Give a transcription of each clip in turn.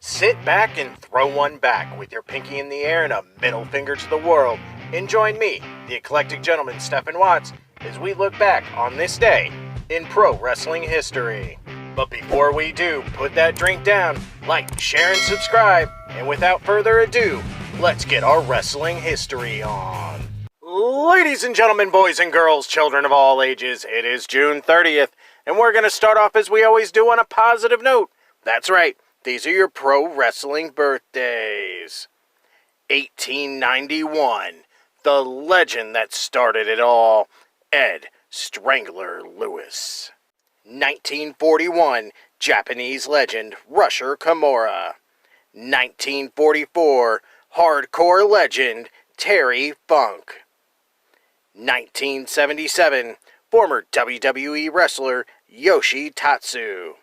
Sit back and throw one back with your pinky in the air and a middle finger to the world, and join me, the eclectic gentleman Stephen Watts, as we look back on this day in pro wrestling history. But before we do, put that drink down, like, share, and subscribe, and without further ado, let's get our wrestling history on. Ladies and gentlemen, boys and girls, children of all ages, it is June 30th, and we're going to start off as we always do on a positive note. That's right, these are your pro wrestling birthdays. 1891, the legend that started it all, Ed Strangler Lewis. 1941, Japanese legend Rusher Kimura. 1944, hardcore legend Terry Funk. 1977, former WWE wrestler Yoshi Tatsu.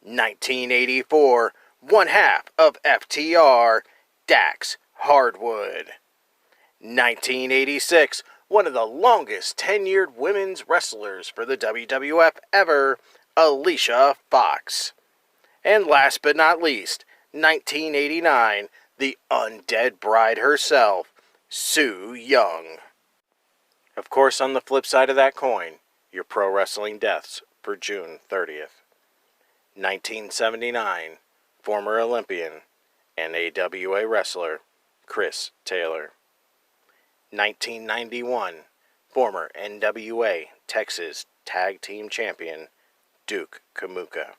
1984, one half of FTR, Dax Hardwood. 1986, one of the longest tenured women's wrestlers for the WWF ever, Alicia Fox. And last but not least, 1989, the undead bride herself, Su Yung. Of course, on the flip side of that coin, your pro wrestling deaths for June 30th. 1979, former Olympian and AWA wrestler Chris Taylor. 1991, former NWA Texas Tag Team Champion Duke Kamuka.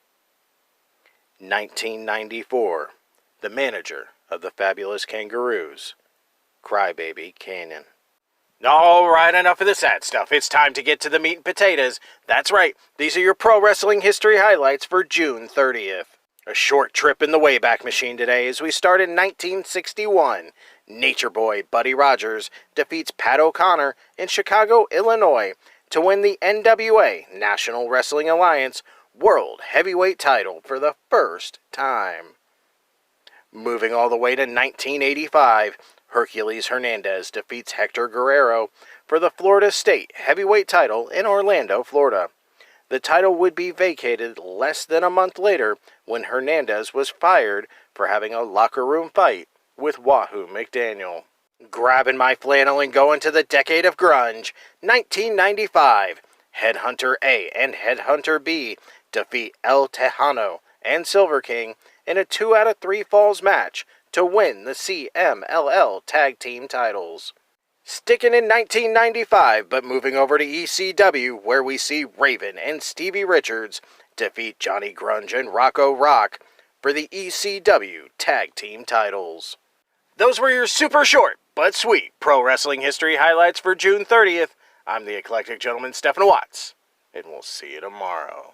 1994, the manager of the Fabulous Kangaroos, Crybaby Canyon. Alright, enough of the sad stuff. It's time to get to the meat and potatoes. That's right, these are your pro wrestling history highlights for June 30th. A short trip in the Wayback Machine today as we start in 1961. Nature Boy Buddy Rogers defeats Pat O'Connor in Chicago, Illinois to win the NWA National Wrestling Alliance World Heavyweight title for the first time. Moving all the way to 1985, Hercules Hernandez defeats Hector Guerrero for the Florida State Heavyweight title in Orlando, Florida. The title would be vacated less than a month later when Hernandez was fired for having a locker room fight with Wahoo McDaniel. Grabbing my flannel and going to the decade of grunge, 1995, Headhunter A and Headhunter B defeat El Tejano and Silver King in a 2 out of 3 falls match to win the CMLL Tag Team titles. Sticking in 1995, but moving over to ECW, where we see Raven and Stevie Richards defeat Johnny Grunge and Rocco Rock for the ECW Tag Team titles. Those were your super short but sweet pro wrestling history highlights for June 30th. I'm the eclectic gentleman Stephen Watts, and we'll see you tomorrow.